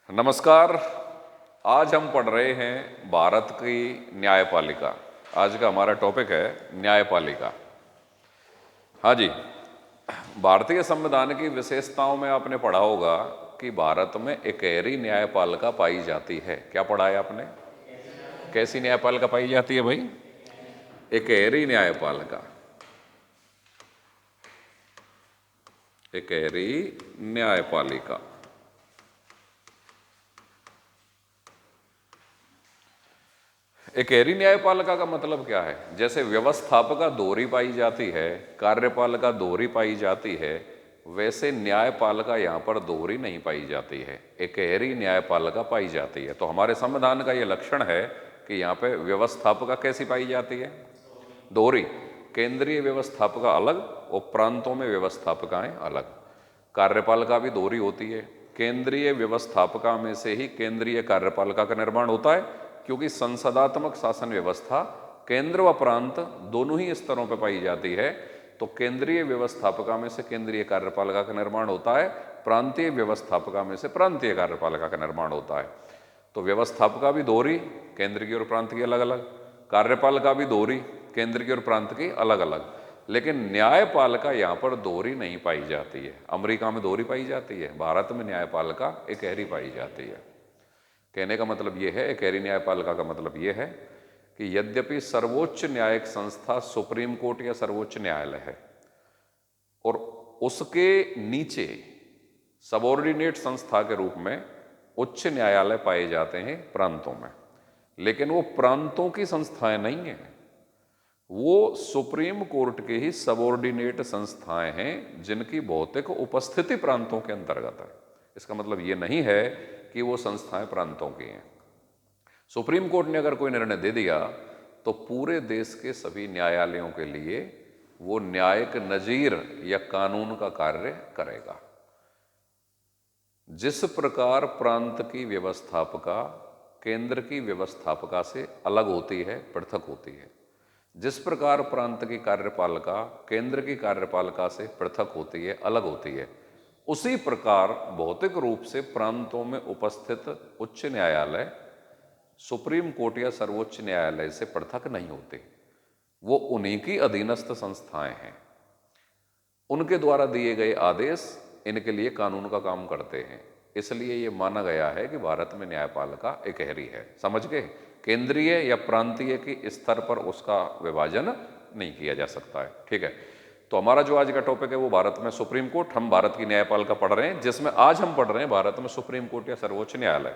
नमस्कार। आज हम पढ़ रहे हैं भारत की न्यायपालिका। आज का हमारा टॉपिक है न्यायपालिका। हाँ जी, भारतीय संविधान की विशेषताओं में आपने पढ़ा होगा कि भारत में इकहरी न्यायपालिका पाई जाती है। क्या पढ़ा है आपने? कैसी न्यायपालिका पाई जाती है भाई? इकहरी न्यायपालिका। इकहरी न्यायपालिका। इकहरी न्यायपालिका का मतलब क्या है? जैसे व्यवस्थापिका दोहरी पाई जाती है, कार्यपालिका दोहरी पाई जाती है, वैसे न्यायपालिका यहाँ पर दोहरी नहीं पाई जाती है, इकहरी न्यायपालिका पाई जाती है। तो हमारे संविधान का ये लक्षण है कि यहाँ पे व्यवस्थापिका कैसी पाई जाती है? दोहरी। केंद्रीय व्यवस्थापिका अलग और प्रांतों में व्यवस्थापिकाएं अलग। कार्यपालिका भी दोहरी होती है। केंद्रीय व्यवस्थापिका में से ही केंद्रीय कार्यपालिका का निर्माण होता है, क्योंकि संसदात्मक शासन व्यवस्था केंद्र व प्रांत दोनों ही स्तरों पर पाई जाती है। तो केंद्रीय व्यवस्थापिका में से केंद्रीय कार्यपालिका का निर्माण होता है, प्रांतीय व्यवस्थापिका में से प्रांतीय कार्यपालिका का निर्माण होता है। तो व्यवस्थापिका भी दोहरी, केंद्र की और प्रांत की अलग अलग। कार्यपालिका भी दोहरी, केंद्र की और प्रांत की अलग अलग। लेकिन न्यायपालिका यहाँ पर दोहरी नहीं पाई जाती है। अमेरिका में दोहरी पाई जाती है, भारत में न्यायपालिका इकहरी पाई जाती है। कहने का मतलब ये है, इकहरी न्यायपालिका का मतलब ये है कि यद्यपि सर्वोच्च न्यायिक संस्था सुप्रीम कोर्ट या सर्वोच्च न्यायालय है और उसके नीचे सबऑर्डिनेट संस्था के रूप में उच्च न्यायालय पाए जाते हैं प्रांतों में, लेकिन वो प्रांतों की संस्थाएं नहीं हैं, वो सुप्रीम कोर्ट के ही सबऑर्डिनेट संस्थाएं हैं जिनकी भौतिक उपस्थिति प्रांतों के अंतर्गत है। इसका मतलब ये नहीं है कि वो संस्थाएं प्रांतों की हैं। सुप्रीम कोर्ट ने अगर कोई निर्णय दे दिया तो पूरे देश के सभी न्यायालयों के लिए वो न्यायिक नजीर या कानून का कार्य करेगा। जिस प्रकार प्रांत की व्यवस्थापिका केंद्र की व्यवस्थापिका से अलग होती है, पृथक होती है, जिस प्रकार प्रांत की कार्यपालिका केंद्र की कार्यपालिका से पृथक होती है, अलग होती है, उसी प्रकार भौतिक रूप से प्रांतों में उपस्थित उच्च न्यायालय सुप्रीम कोर्ट या सर्वोच्च न्यायालय से पृथक नहीं होते। वो उन्हीं की अधीनस्थ संस्थाएं हैं। उनके द्वारा दिए गए आदेश इनके लिए कानून का काम करते हैं। इसलिए ये माना गया है कि भारत में न्यायपालिका इकहरी है। समझ गए? केंद्रीय या प्रांतीय के स्तर पर उसका विभाजन नहीं किया जा सकता है। ठीक है, तो हमारा जो आज का टॉपिक है वो भारत में सुप्रीम कोर्ट। हम भारत की न्यायपालिका पढ़ रहे हैं, जिसमें आज हम पढ़ रहे हैं भारत में सुप्रीम कोर्ट या सर्वोच्च न्यायालय।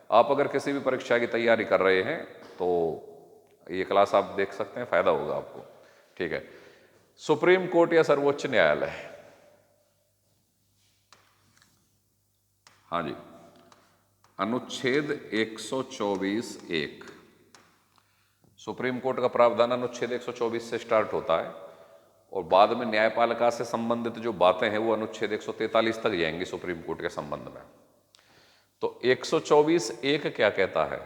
आप अगर किसी भी परीक्षा की तैयारी कर रहे हैं तो ये क्लास आप देख सकते हैं, फायदा होगा आपको। ठीक है, सुप्रीम कोर्ट या सर्वोच्च न्यायालय। हाँ जी, अनुच्छेद 124(1) सुप्रीम कोर्ट का प्रावधान अनुच्छेद 124 से स्टार्ट होता है और बाद में न्यायपालिका से संबंधित जो बातें हैं वो अनुच्छेद 143 तक जाएंगी सुप्रीम कोर्ट के संबंध में। तो 124(1) क्या कहता है?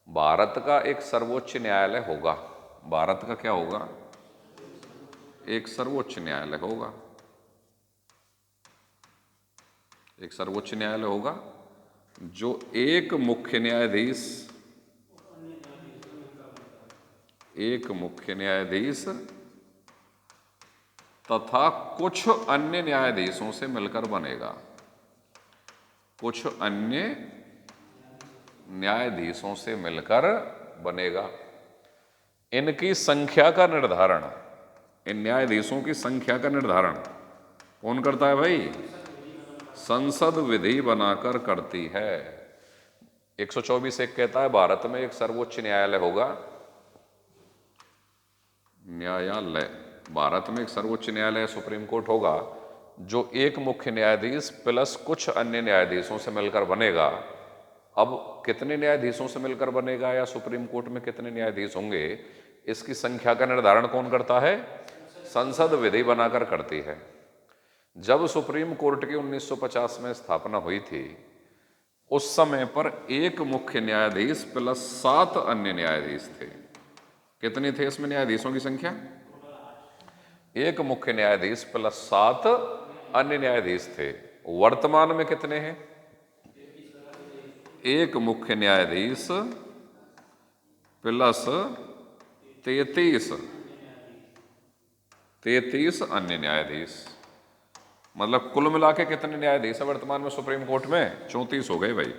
भारत का एक सर्वोच्च न्यायालय होगा। भारत का क्या होगा? एक सर्वोच्च न्यायालय होगा। एक सर्वोच्च न्यायालय होगा जो एक मुख्य न्यायाधीश तथा कुछ अन्य न्यायाधीशों से मिलकर बनेगा। कुछ अन्य न्यायाधीशों से मिलकर बनेगा। इनकी संख्या का निर्धारण, इन न्यायाधीशों की संख्या का निर्धारण कौन करता है भाई? संसद विधि बनाकर करती है। 124(1) कहता है भारत में एक सर्वोच्च न्यायालय होगा। भारत में एक सर्वोच्च न्यायालय सुप्रीम कोर्ट होगा जो एक मुख्य न्यायाधीश प्लस कुछ अन्य न्यायाधीशों से मिलकर बनेगा। अब कितने न्यायाधीशों से मिलकर बनेगा या सुप्रीम कोर्ट में कितने न्यायाधीश होंगे, इसकी संख्या का निर्धारण कौन करता है? संसद विधि बनाकर करती है। जब सुप्रीम कोर्ट की 1950 में स्थापना हुई थी, उस समय पर एक मुख्य न्यायाधीश प्लस 7 अन्य न्यायाधीश थे। कितने थे इसमें न्यायाधीशों की संख्या? एक मुख्य न्यायाधीश प्लस 7 अन्य न्यायाधीश थे। वर्तमान में कितने हैं? एक मुख्य न्यायाधीश प्लस 33 अन्य न्यायाधीश। मतलब कुल मिला के कितने न्यायाधीश है वर्तमान में सुप्रीम कोर्ट में? 34 हो गए भाई।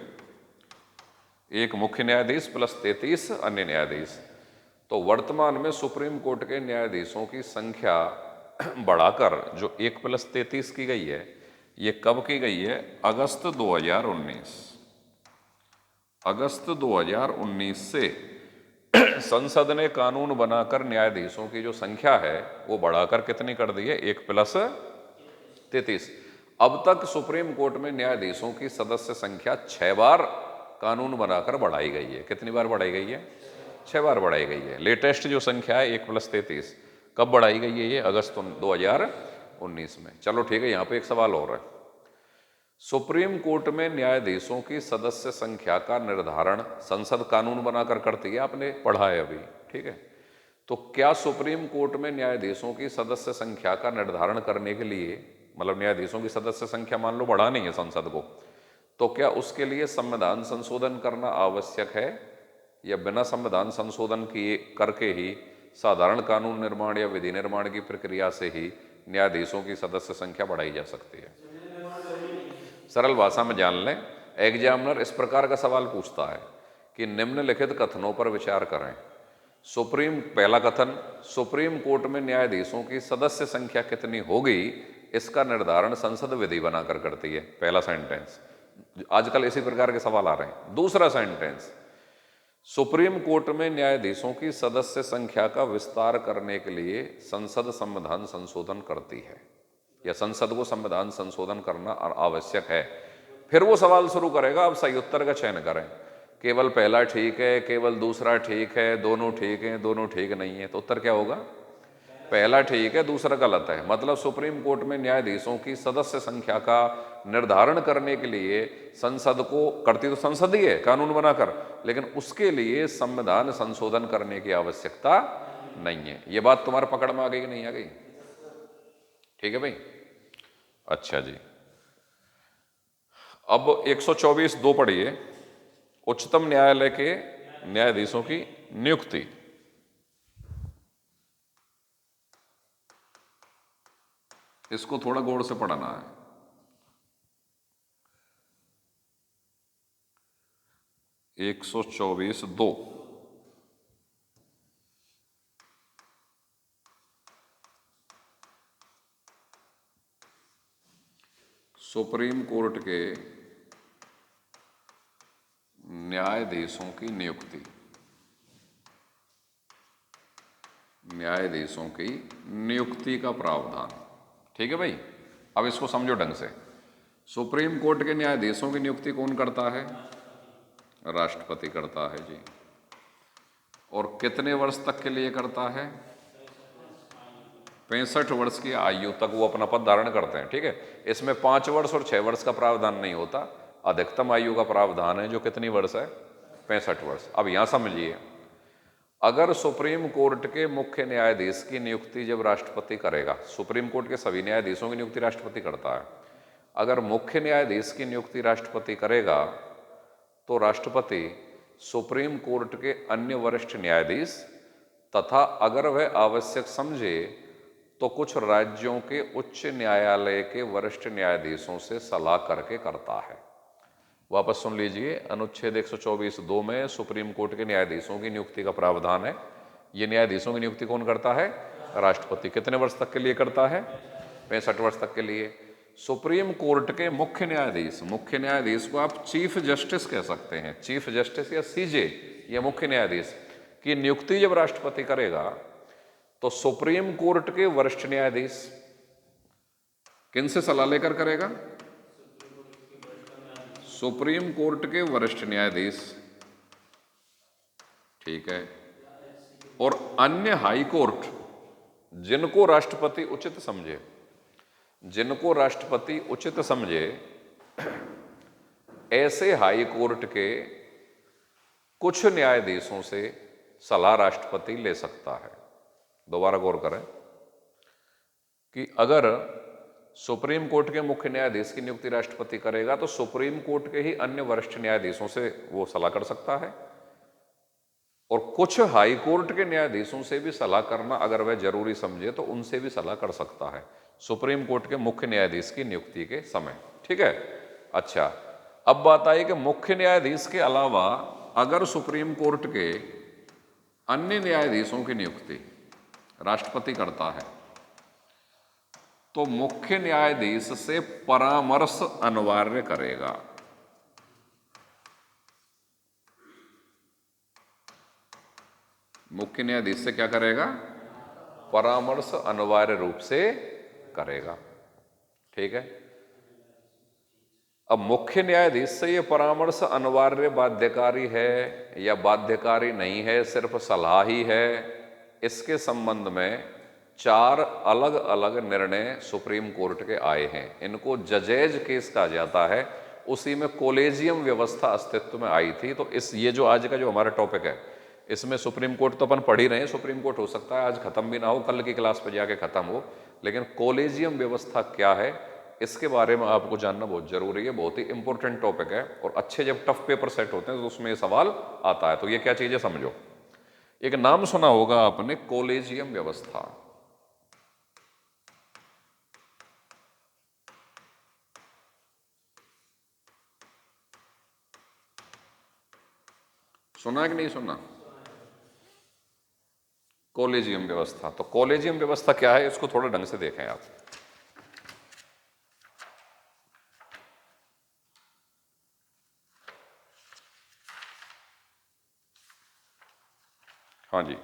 एक मुख्य न्यायाधीश प्लस 33 अन्य न्यायाधीश। तो वर्तमान में सुप्रीम कोर्ट के न्यायाधीशों की संख्या बढ़ाकर जो 1 + 33 की गई है, ये कब की गई है? अगस्त 2019। अगस्त 2019 से संसद ने कानून बनाकर न्यायाधीशों की जो संख्या है वो बढ़ाकर कितनी कर दी है? 1 + 33। अब तक सुप्रीम कोर्ट में न्यायाधीशों की सदस्य संख्या 6 बार कानून बनाकर बढ़ाई गई है। कितनी बार बढ़ाई गई है? 6 बार बढ़ाई गई है। लेटेस्ट जो संख्या है 1 + 33 कब बढ़ाई गई है? ये अगस्त 2019 में। चलो ठीक है, यहां पे एक सवाल और है। सुप्रीम कोर्ट में न्यायाधीशों की सदस्य संख्या का निर्धारण संसद कानून बनाकर करती है, आपने पढ़ा है अभी, ठीक है। तो क्या सुप्रीम कोर्ट में न्यायाधीशों की सदस्य संख्या का निर्धारण करने के लिए, मतलब न्यायाधीशों की सदस्य संख्या मान लो बढ़ानी है संसद को, तो क्या उसके लिए संविधान संशोधन करना आवश्यक है, या बिना संविधान संशोधन किए करके ही साधारण कानून निर्माण या विधि निर्माण की प्रक्रिया से ही न्यायाधीशों की सदस्य संख्या बढ़ाई जा सकती है? सरल भाषा में जान लें, एग्जामिनर इस प्रकार का सवाल पूछता है कि निम्नलिखित कथनों पर विचार करें। पहला कथन, सुप्रीम कोर्ट में न्यायाधीशों की सदस्य संख्या कितनी होगी इसका निर्धारण संसद विधि बनाकर करती है। पहला सेंटेंस, आजकल इसी प्रकार के सवाल आ रहे हैं। दूसरा सेंटेंस, सुप्रीम कोर्ट में न्यायाधीशों की सदस्य संख्या का विस्तार करने के लिए संसद संविधान संशोधन करती है, या संसद को संविधान संशोधन करना आवश्यक है। फिर वो सवाल शुरू करेगा, अब सही उत्तर का चयन करें। केवल पहला ठीक है, केवल दूसरा ठीक है, दोनों ठीक हैं, दोनों ठीक नहीं है, तो उत्तर क्या होगा? पहला ठीक है, दूसरा गलत है। मतलब सुप्रीम कोर्ट में न्यायाधीशों की सदस्य संख्या का निर्धारण करने के लिए संसद को, करती तो संसद ही है कानून बनाकर, लेकिन उसके लिए संविधान संशोधन करने की आवश्यकता नहीं है। ये बात तुम्हारे पकड़ में आ गई कि नहीं आ गई? ठीक है भाई। अच्छा जी, अब 124(2) पढ़िए। उच्चतम न्यायालय के न्यायाधीशों की नियुक्ति। इसको थोड़ा गौर से पढ़ना है। एक 124(2) सुप्रीम कोर्ट के न्यायाधीशों की नियुक्ति। न्यायाधीशों की नियुक्ति का प्रावधान। ठीक है भाई, अब इसको समझो ढंग से। सुप्रीम कोर्ट के न्यायाधीशों की नियुक्ति कौन करता है? राष्ट्रपति करता है जी। और कितने वर्ष तक के लिए करता है? 65 वर्ष की आयु तक वो अपना पद धारण करते हैं। ठीक है, इसमें 5 वर्ष और 6 वर्ष का प्रावधान नहीं होता, अधिकतम आयु का प्रावधान है, जो कितनी वर्ष है? 65 वर्ष। अब यहां समझिए, अगर सुप्रीम कोर्ट के मुख्य न्यायाधीश की नियुक्ति जब राष्ट्रपति करेगा, सुप्रीम कोर्ट के सभी न्यायाधीशों की नियुक्ति राष्ट्रपति करता है, अगर मुख्य न्यायाधीश की नियुक्ति राष्ट्रपति करेगा तो राष्ट्रपति सुप्रीम कोर्ट के अन्य वरिष्ठ न्यायाधीश तथा अगर वह आवश्यक समझे तो कुछ राज्यों के उच्च न्यायालय के वरिष्ठ न्यायाधीशों से सलाह करके करता है। वापस सुन लीजिए, अनुच्छेद 124(2) में सुप्रीम कोर्ट के न्यायाधीशों की नियुक्ति का प्रावधान है। ये न्यायाधीशों की नियुक्ति कौन करता है? राष्ट्रपति। कितने वर्ष तक के लिए करता है? 65 वर्ष तक के लिए। सुप्रीम कोर्ट के मुख्य न्यायाधीश को आप चीफ जस्टिस कह सकते हैं, चीफ जस्टिस या सीजे, या मुख्य न्यायाधीश की नियुक्ति जब राष्ट्रपति करेगा तो सुप्रीम कोर्ट के वरिष्ठ न्यायाधीश किनसे सलाह लेकर करेगा? सुप्रीम कोर्ट के वरिष्ठ न्यायाधीश, ठीक है, और अन्य हाई कोर्ट जिनको राष्ट्रपति उचित समझे, जिनको राष्ट्रपति उचित समझे, ऐसे हाई कोर्ट के कुछ न्यायाधीशों से सलाह राष्ट्रपति ले सकता है। दोबारा गौर करें कि अगर सुप्रीम कोर्ट के मुख्य न्यायाधीश की नियुक्ति राष्ट्रपति करेगा, तो सुप्रीम कोर्ट के ही अन्य वरिष्ठ न्यायाधीशों से वो सलाह कर सकता है, और कुछ हाई कोर्ट के न्यायाधीशों से भी सलाह करना अगर वह जरूरी समझे तो उनसे भी सलाह कर सकता है सुप्रीम कोर्ट के मुख्य न्यायाधीश की नियुक्ति के समय। ठीक है। अच्छा, अब बात आई कि मुख्य न्यायाधीश के अलावा अगर सुप्रीम कोर्ट के अन्य न्यायाधीशों की नियुक्ति राष्ट्रपति करता है तो मुख्य न्यायाधीश से परामर्श अनिवार्य करेगा। मुख्य न्यायाधीश से क्या करेगा? परामर्श अनिवार्य रूप से करेगा। ठीक है। अब मुख्य न्यायाधीश से ये परामर्श अनिवार्य बाध्यकारी है या बाध्यकारी नहीं है, सिर्फ सलाह ही है, इसके संबंध में 4 अलग अलग निर्णय सुप्रीम कोर्ट के आए हैं। इनको जजेज केस कहा जाता है। उसी में कोलेजियम व्यवस्था अस्तित्व में आई थी। तो ये जो आज का जो हमारा टॉपिक है, इसमें सुप्रीम कोर्ट तो अपन पढ़ ही रहे हैं। सुप्रीम कोर्ट हो सकता है आज खत्म भी ना हो, कल की क्लास पे जाके खत्म हो, लेकिन कोलेजियम व्यवस्था क्या है इसके बारे में आपको जानना बहुत जरूरी है। बहुत ही इंपॉर्टेंट टॉपिक है, और अच्छे जब टफ पेपर सेट होते हैं तो उसमें ये सवाल आता है। तो ये क्या चीज है समझो। एक नाम सुना होगा आपने, कोलेजियम व्यवस्था। सुना है कि नहीं सुना? कोलेजियम व्यवस्था। तो कोलेजियम व्यवस्था क्या है इसको थोड़ा ढंग से देखें आप। हाँ जी,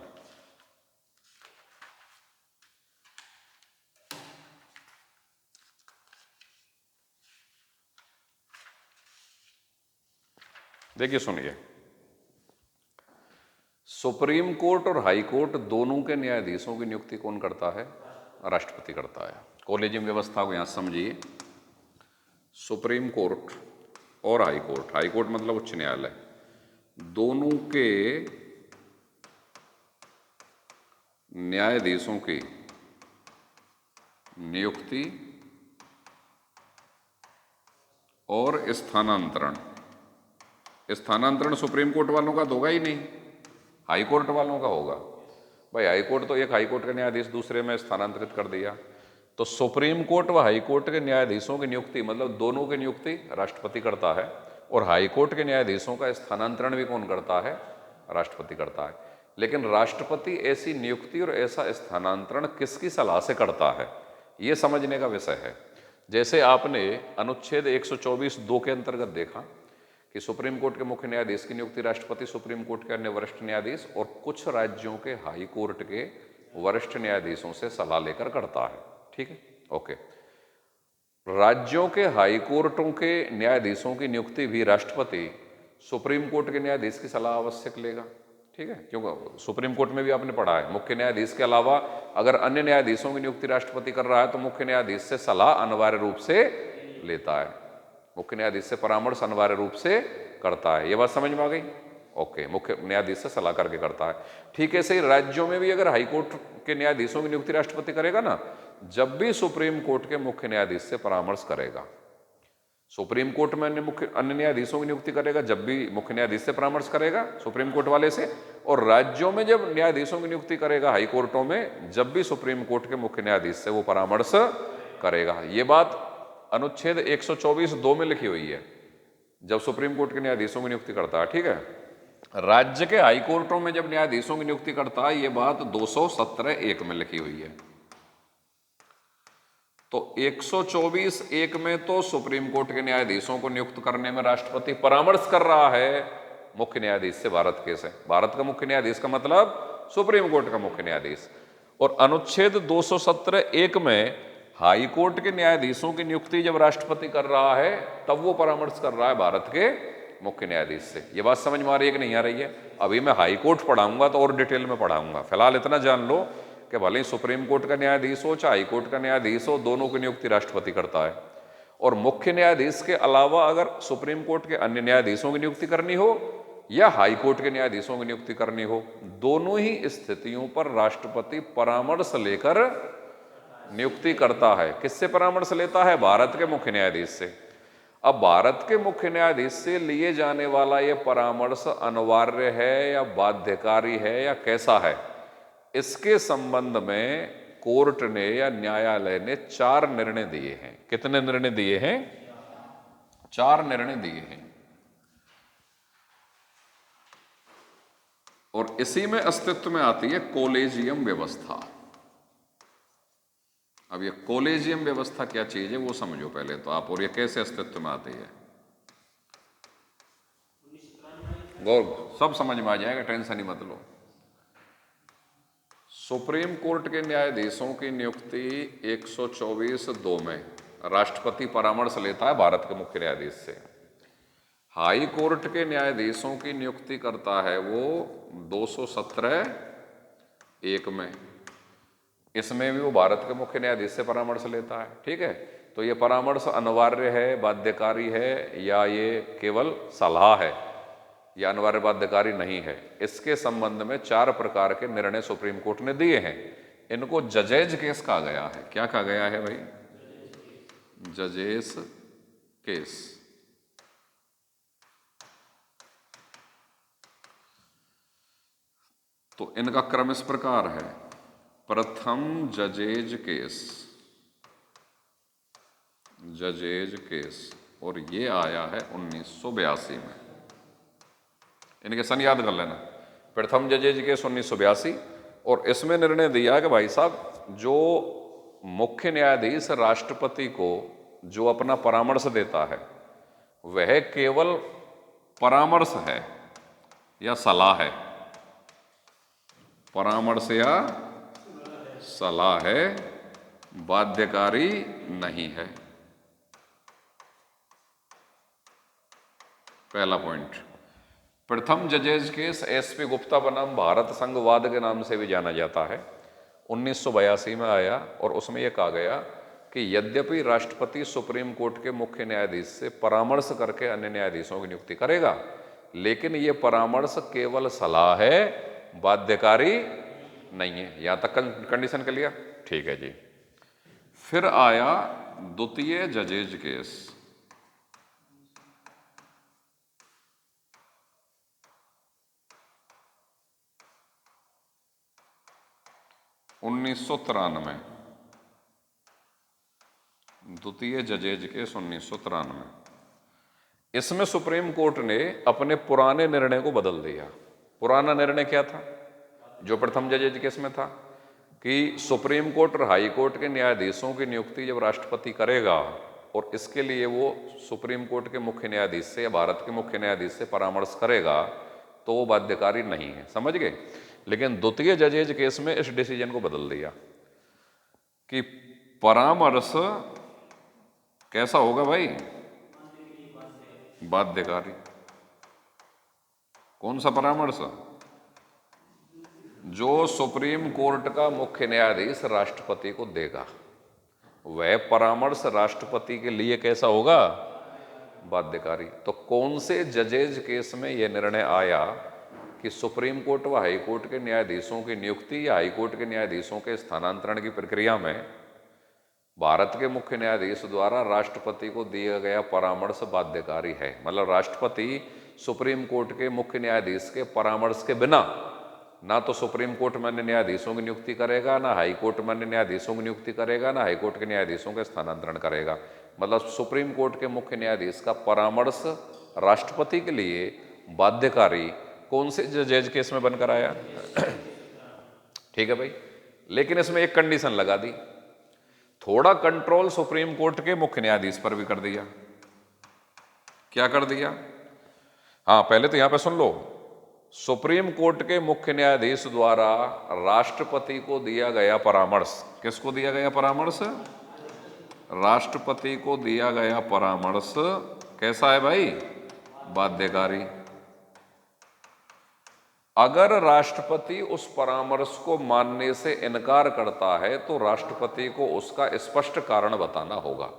देखिए सुनिए, सुप्रीम कोर्ट और हाई कोर्ट दोनों के न्यायाधीशों की नियुक्ति कौन करता है? राष्ट्रपति करता है। कोलेजियम व्यवस्था को यहां समझिए। सुप्रीम कोर्ट और हाई कोर्ट, हाई कोर्ट मतलब उच्च न्यायालय, दोनों के न्यायाधीशों की नियुक्ति और स्थानांतरण, स्थानांतरण सुप्रीम कोर्ट वालों का तो होगा ही नहीं, हाई कोर्ट वालों का होगा। भाई हाई कोर्ट तो एक हाई कोर्ट का न्यायाधीश दूसरे में स्थानांतरित कर दिया, तो सुप्रीम कोर्ट व हाई कोर्ट के न्यायाधीशों की नियुक्ति मतलब दोनों की नियुक्ति राष्ट्रपति करता है, और हाई कोर्ट के न्यायाधीशों का स्थानांतरण भी कौन करता है? राष्ट्रपति करता है। लेकिन राष्ट्रपति ऐसी नियुक्ति और ऐसा स्थानांतरण किसकी सलाह से करता है, ये समझने का विषय है। जैसे आपने अनुच्छेद 124(2) के अंतर्गत देखा कि सुप्रीम कोर्ट के मुख्य न्यायाधीश की नियुक्ति राष्ट्रपति, सुप्रीम कोर्ट के अन्य वरिष्ठ न्यायाधीश और कुछ राज्यों के हाई कोर्ट के वरिष्ठ न्यायाधीशों से सलाह लेकर करता है। ठीक है, ओके। राज्यों के हाई कोर्टों के न्यायाधीशों की नियुक्ति भी राष्ट्रपति सुप्रीम कोर्ट के न्यायाधीश की सलाह आवश्यक लेगा। ठीक है, क्योंकि सुप्रीम कोर्ट में भी आपने पढ़ा है मुख्य न्यायाधीश के अलावा अगर अन्य न्यायाधीशों की नियुक्ति राष्ट्रपति कर रहा है तो मुख्य न्यायाधीश से सलाह अनिवार्य रूप से लेता है, मुख्य न्यायाधीश से परामर्श अनिवार्य रूप से करता है। ये बात समझ में आ गई? ओके, मुख्य न्यायाधीश से सलाह करके करता है। ठीक है, सही। राज्यों में भी अगर हाईकोर्ट के न्यायाधीशों की नियुक्ति राष्ट्रपति करेगा ना, जब भी सुप्रीम कोर्ट के मुख्य न्यायाधीश से परामर्श करेगा। सुप्रीम कोर्ट में अन्य न्यायाधीशों की नियुक्ति करेगा जब भी मुख्य न्यायाधीश से परामर्श करेगा सुप्रीम कोर्ट वाले से, और राज्यों में जब न्यायाधीशों की नियुक्ति करेगा हाई कोर्टों में, जब भी सुप्रीम कोर्ट के मुख्य न्यायाधीश से वो परामर्श करेगा। ये बात अनुच्छेद 124(2) में लिखी हुई है, जब सुप्रीम कोर्ट के न्यायाधीशों की नियुक्ति करता है। ठीक है, राज्य के हाई कोर्टों में जब न्यायाधीशों की नियुक्ति करता है, ये बात 217(1) में लिखी हुई है। तो 124(1) में तो सुप्रीम कोर्ट के न्यायाधीशों को नियुक्त करने में राष्ट्रपति परामर्श कर रहा है मुख्य न्यायाधीश से, भारत के से। भारत का मुख्य न्यायाधीश का मतलब सुप्रीम कोर्ट का मुख्य न्यायाधीश। और अनुच्छेद 217(1) में हाई कोर्ट के न्यायाधीशों की नियुक्ति जब राष्ट्रपति कर रहा है तब वो परामर्श कर रहा है भारत के मुख्य न्यायाधीश से। ये बात समझ में आ रही है कि नहीं आ रही है? अभी मैं हाई कोर्ट पढ़ाऊंगा तो और डिटेल में पढ़ाऊंगा, फिलहाल इतना जान लो कि भले ही सुप्रीम कोर्ट का न्यायाधीश हो चाहे हाई कोर्ट का न्यायाधीश हो, दोनों की नियुक्ति राष्ट्रपति करता है। और मुख्य न्यायाधीश के अलावा अगर सुप्रीम कोर्ट के अन्य न्यायाधीशों की नियुक्ति करनी हो या हाई कोर्ट के न्यायाधीशों की नियुक्ति करनी हो, दोनों ही स्थितियों पर राष्ट्रपति परामर्श लेकर नियुक्ति करता है। किससे परामर्श लेता है? भारत के मुख्य न्यायाधीश से। अब भारत के मुख्य न्यायाधीश से लिए जाने वाला ये परामर्श अनिवार्य है या बाध्यकारी है या कैसा है, इसके संबंध में कोर्ट ने या न्यायालय ने 4 निर्णय दिए हैं। कितने निर्णय दिए हैं? 4 निर्णय दिए हैं। और इसी में अस्तित्व में आती है कॉलेजियम व्यवस्था। अब ये कॉलेजियम व्यवस्था क्या चीज है वो समझो पहले तो आप, और ये कैसे अस्तित्व में आती है। गौर सब समझ में आ जाएगा, टेंशन ही मत लो। सुप्रीम कोर्ट के न्यायाधीशों की नियुक्ति 124(2) में राष्ट्रपति परामर्श लेता है भारत के मुख्य न्यायाधीश से। हाई कोर्ट के न्यायाधीशों की नियुक्ति करता है वो 217(1) में। इसमें भी वो भारत के मुख्य न्यायाधीश से परामर्श लेता है। ठीक है, तो ये परामर्श अनिवार्य है, बाध्यकारी है, या ये केवल सलाह है, या अनिवार्य बाध्यकारी नहीं है। इसके संबंध में 4 प्रकार के निर्णय सुप्रीम कोर्ट ने दिए हैं। इनको जजेज केस कहा गया है। क्या कहा गया है भाई? जजेस केस। तो इनका क्रम इस प्रकार है। प्रथम जजेज केस, जजेज केस, और ये आया है 1982 में। इनके सन याद कर लेना। प्रथम जजेज केस 1982, और इसमें निर्णय दिया कि भाई साहब जो मुख्य न्यायाधीश राष्ट्रपति को जो अपना परामर्श देता है वह केवल परामर्श है या सलाह है। परामर्श या सलाह है, बाध्यकारी नहीं है। पहला पॉइंट। प्रथम जजेज केस एसपी गुप्ता बनाम भारत संघवाद के नाम से भी जाना जाता है। 1982 में आया, और उसमें यह कहा गया कि यद्यपि राष्ट्रपति सुप्रीम कोर्ट के मुख्य न्यायाधीश से परामर्श करके अन्य न्यायाधीशों की नियुक्ति करेगा, लेकिन ये परामर्श केवल सलाह है, बाध्यकारी नहीं है। यहां तक कंडीशन क्लियर? ठीक है जी। फिर आया द्वितीय जजेज केस। उन्नीस सौ 93, द्वितीय जजेज केस 1993। इसमें सुप्रीम कोर्ट ने अपने पुराने निर्णय को बदल दिया। पुराना निर्णय क्या था जो प्रथम जजेज केस में था? कि सुप्रीम कोर्ट और हाई कोर्ट के न्यायाधीशों की नियुक्ति जब राष्ट्रपति करेगा और इसके लिए वो सुप्रीम कोर्ट के मुख्य न्यायाधीश से या भारत के मुख्य न्यायाधीश से परामर्श करेगा तो वो बाध्यकारी नहीं है। समझ गए? लेकिन द्वितीय जजेज केस में इस डिसीजन को बदल दिया कि परामर्श कैसा होगा भाई? बाध्यकारी। कौन सा परामर्श? जो सुप्रीम कोर्ट का मुख्य न्यायाधीश राष्ट्रपति को देगा वह परामर्श राष्ट्रपति के लिए कैसा होगा? बाध्यकारी। तो कौन से जजेज केस में यह निर्णय आया कि सुप्रीम कोर्ट व हाई कोर्ट के न्यायाधीशों की नियुक्ति या हाई कोर्ट के न्यायाधीशों के स्थानांतरण की प्रक्रिया में भारत के मुख्य न्यायाधीश द्वारा राष्ट्रपति को दिया गया परामर्श बाध्यकारी है? मतलब राष्ट्रपति सुप्रीम कोर्ट के मुख्य न्यायाधीश के परामर्श के बिना ना तो सुप्रीम कोर्ट में अन्य न्यायाधीशों की नियुक्ति करेगा, ना हाई कोर्ट में अन्य न्यायाधीशों की नियुक्ति करेगा, ना हाई कोर्ट के न्यायाधीशों के स्थानांतरण करेगा। मतलब सुप्रीम कोर्ट के मुख्य न्यायाधीश का परामर्श राष्ट्रपति के लिए बाध्यकारी कौन से जजेज केस में बनकर आया? ठीक है भाई। लेकिन इसमें एक कंडीशन लगा दी, थोड़ा कंट्रोल सुप्रीम कोर्ट के मुख्य न्यायाधीश पर भी कर दिया। क्या कर दिया? हाँ, पहले तो यहां पे सुन लो। सुप्रीम कोर्ट के मुख्य न्यायाधीश द्वारा राष्ट्रपति को दिया गया परामर्श, किसको दिया गया परामर्श? राष्ट्रपति को दिया गया परामर्श कैसा है भाई? बाध्यकारी। अगर राष्ट्रपति उस परामर्श को मानने से इनकार करता है तो राष्ट्रपति को उसका स्पष्ट कारण बताना होगा।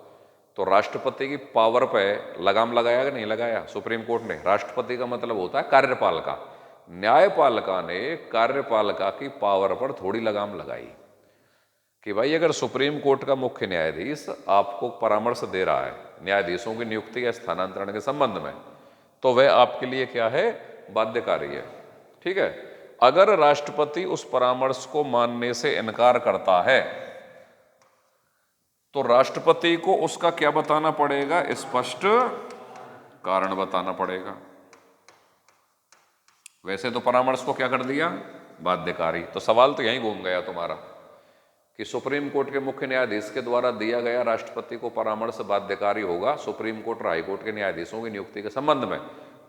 तो राष्ट्रपति की पावर पे लगाम लगाया कि नहीं लगाया सुप्रीम कोर्ट ने? राष्ट्रपति का मतलब होता है कार्यपालिका। न्यायपालिका ने कार्यपालिका की पावर पर थोड़ी लगाम लगाई। कि भाई अगर सुप्रीम कोर्ट का मुख्य न्यायाधीश आपको परामर्श दे रहा है न्यायाधीशों की नियुक्ति या स्थानांतरण के संबंध में, तो वह आपके लिए क्या है, बाध्यकारी है। ठीक है। अगर राष्ट्रपति उस परामर्श को मानने से इनकार करता है तो राष्ट्रपति को उसका क्या बताना पड़ेगा, स्पष्ट कारण बताना पड़ेगा। वैसे तो परामर्श को क्या कर दिया, बाध्यकारी। तो सवाल तो यहीं घूम गया तुम्हारा कि सुप्रीम कोर्ट के मुख्य न्यायाधीश के द्वारा दिया गया राष्ट्रपति को परामर्श बाध्यकारी होगा सुप्रीम कोर्ट और हाईकोर्ट के न्यायाधीशों की नियुक्ति के संबंध में।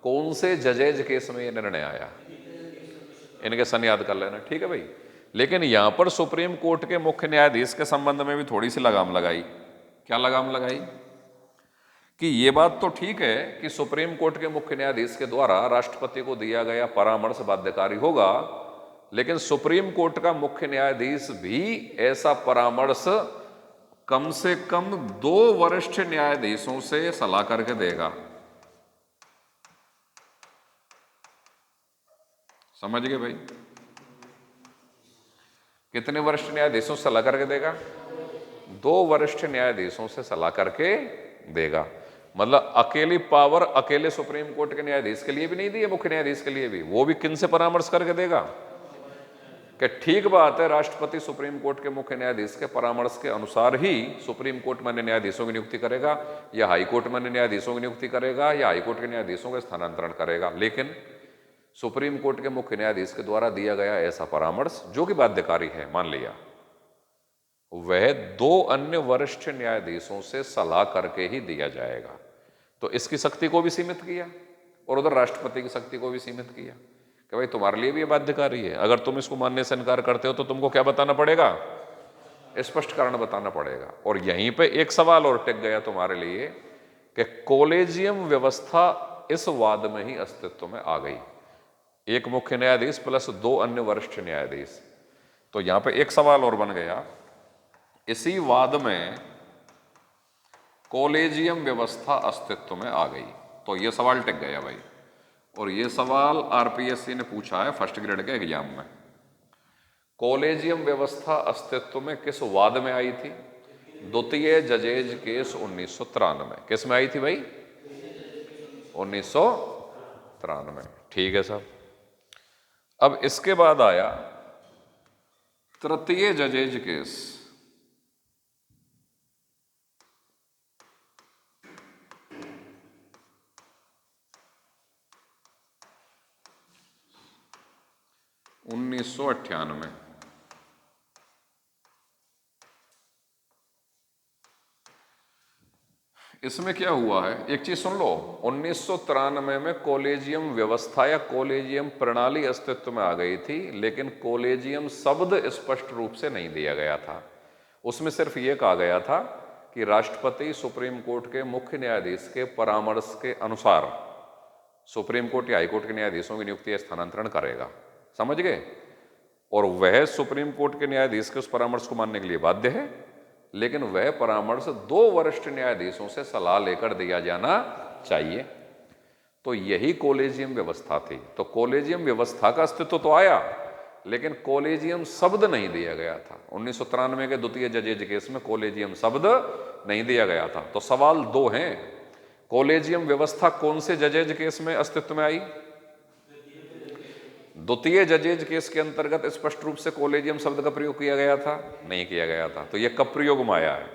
कौन से जजेज केस में यह निर्णय आया, इनके सन याद कर लेना। ठीक है भाई। लेकिन यहां पर सुप्रीम कोर्ट के मुख्य न्यायाधीश के संबंध में भी थोड़ी सी लगाम लगाई। क्या लगाम लगाई कि ये बात तो ठीक है कि सुप्रीम कोर्ट के मुख्य न्यायाधीश के द्वारा राष्ट्रपति को दिया गया परामर्श बाध्यकारी होगा, लेकिन सुप्रीम कोर्ट का मुख्य न्यायाधीश भी ऐसा परामर्श कम से कम 2 वरिष्ठ न्यायाधीशों से सलाह करके देगा। समझ गए भाई? कितने वरिष्ठ न्यायाधीशों से सलाह करके देगा, 2 वरिष्ठ न्यायाधीशों से सलाह करके देगा। मतलब अकेली पावर अकेले सुप्रीम कोर्ट के न्यायाधीश के लिए भी नहीं दी है, मुख्य न्यायाधीश के लिए भी। वो भी किन से परामर्श करके देगा कि ठीक बात है, राष्ट्रपति सुप्रीम कोर्ट के मुख्य न्यायाधीश के परामर्श के अनुसार ही सुप्रीम कोर्ट में न्यायाधीशों की नियुक्ति करेगा, या हाई कोर्ट में न्यायाधीशों की नियुक्ति करेगा, या हाई कोर्ट के न्यायाधीशों का स्थानांतरण करेगा। लेकिन सुप्रीम कोर्ट के मुख्य न्यायाधीश के द्वारा दिया गया ऐसा परामर्श जो कि बाध्यकारी है, मान लिया, वह 2 अन्य वरिष्ठ न्यायाधीशों से सलाह करके ही दिया जाएगा। तो इसकी शक्ति को भी सीमित किया और उधर राष्ट्रपति की शक्ति को भी सीमित किया कि भाई तुम्हारे लिए भी ये बाध्यकारी है। अगर तुम इसको मानने से इनकार करते हो तो तुमको क्या बताना पड़ेगा, स्पष्ट कारण बताना पड़ेगा। और यहीं पे एक सवाल और टिक गया तुम्हारे लिए कि कॉलेजियम व्यवस्था इस वाद में ही अस्तित्व में आ गई, एक मुख्य न्यायाधीश प्लस 2 अन्य वरिष्ठ न्यायाधीश। तो यहां पे एक सवाल और बन गया, इसी वाद में कॉलेजियम व्यवस्था अस्तित्व में आ गई। तो ये सवाल टिक गया भाई, और ये सवाल आरपीएससी ने पूछा है फर्स्ट ग्रेड के एग्जाम में। कॉलेजियम व्यवस्था अस्तित्व में किस वाद में आई थी, द्वितीय जजेज केस 1993। किस में आई थी भाई, 1993। ठीक है साहब। अब इसके बाद आया तृतीय जजेज केस। (1998) इसमें क्या हुआ है, एक चीज सुन लो। 1993 में कॉलेजियम व्यवस्था या कॉलेजियम प्रणाली अस्तित्व में आ गई थी, लेकिन कॉलेजियम शब्द स्पष्ट रूप से नहीं दिया गया था। उसमें सिर्फ ये कहा गया था कि राष्ट्रपति सुप्रीम कोर्ट के मुख्य न्यायाधीश के परामर्श के अनुसार सुप्रीम कोर्ट या हाईकोर्ट के न्यायाधीशों की नियुक्ति या स्थानांतरण करेगा। समझ गए? और वह सुप्रीम कोर्ट के न्यायाधीश के उस परामर्श को मानने के लिए बाध्य है, लेकिन वह परामर्श 2 वरिष्ठ न्यायाधीशों से सलाह लेकर दिया जाना चाहिए। तो यही कॉलेजियम व्यवस्था थी। तो कॉलेजियम व्यवस्था का अस्तित्व तो आया, लेकिन कॉलेजियम शब्द नहीं दिया गया था। 1993 के द्वितीय जजेज केस में कॉलेजियम शब्द नहीं दिया गया था। तो सवाल 2 हैं, कॉलेजियम व्यवस्था कौन से जजेज केस में अस्तित्व में आई, द्वितीय जजेज केस के अंतर्गत स्पष्ट रूप से कॉलेजियम शब्द का प्रयोग किया गया था, नहीं किया गया था। तो यह कब प्रयोग में आया है,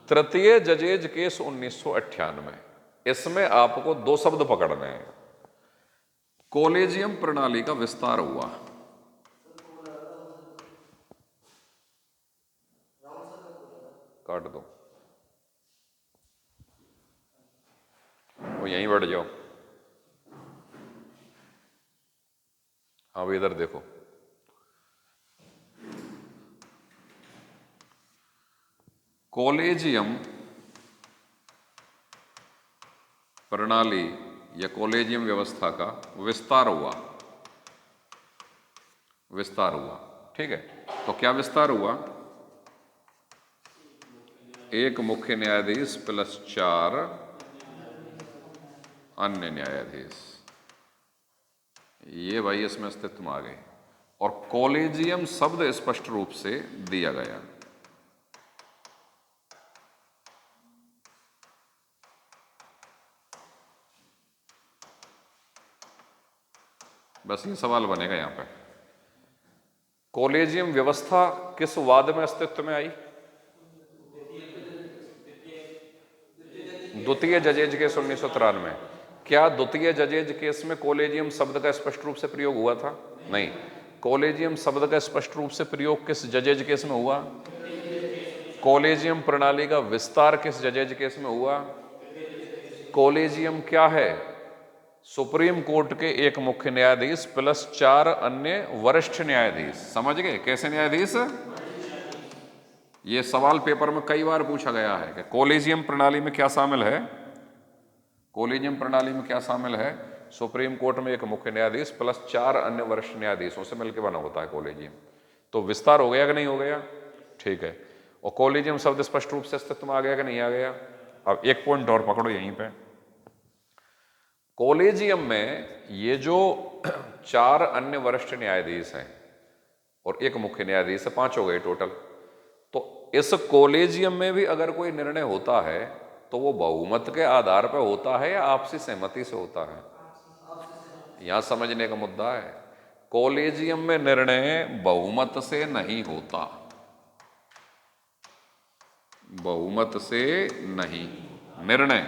तृतीय जजेज केस 1998। इसमें आपको 2 शब्द पकड़ने हैं। कॉलेजियम प्रणाली का विस्तार हुआ, काट दो वो यहीं बैठ जाओ। हाँ भाई इधर देखो, कॉलेजियम प्रणाली या कॉलेजियम व्यवस्था का विस्तार हुआ, विस्तार हुआ। ठीक है। तो क्या विस्तार हुआ, एक मुख्य न्यायाधीश प्लस 4 अन्य न्यायाधीश, ये भाई इसमें अस्तित्व में आ गए। और कॉलेजियम शब्द स्पष्ट रूप से दिया गया। बस ये सवाल बनेगा यहां पे। कॉलेजियम व्यवस्था किस वाद में अस्तित्व में आई? द्वितीय जजेज केस 1993। क्या द्वितीय जजेज केस में कॉलेजियम शब्द का स्पष्ट रूप से प्रयोग हुआ था? नहीं। कॉलेजियम शब्द का स्पष्ट रूप से प्रयोग किस जजेज केस में हुआ? कॉलेजियम प्रणाली का विस्तार किस जजेज केस में हुआ? कॉलेजियम क्या है? सुप्रीम कोर्ट के एक मुख्य न्यायाधीश प्लस 4 अन्य वरिष्ठ न्यायाधीश। समझ गए? कैसे न्यायाधीश? ये सवाल पेपर में कई बार पूछा गया है कि कॉलेजियम प्रणाली में क्या शामिल है। कॉलेजियम प्रणाली में क्या शामिल है? सुप्रीम कोर्ट में एक मुख्य न्यायाधीश प्लस 4 अन्य वरिष्ठ न्यायाधीशों से मिलकर बना होता है कॉलेजियम। तो विस्तार हो गया कि नहीं हो गया? ठीक है। और कॉलेजियम शब्द स्पष्ट रूप से अस्तित्व में आ गया कि नहीं आ गया? अब एक पॉइंट और पकड़ो यहीं पे। कॉलेजियम में ये जो 4 अन्य वरिष्ठ न्यायाधीश हैं और एक मुख्य न्यायाधीश है, 5 हो गए टोटल। तो इस कॉलेजियम में भी अगर कोई निर्णय होता है तो वो बहुमत के आधार पर होता है या आपसी सहमति से होता है? यहां समझने का मुद्दा है। कॉलेजियम में निर्णय बहुमत से नहीं होता, बहुमत से नहीं। निर्णय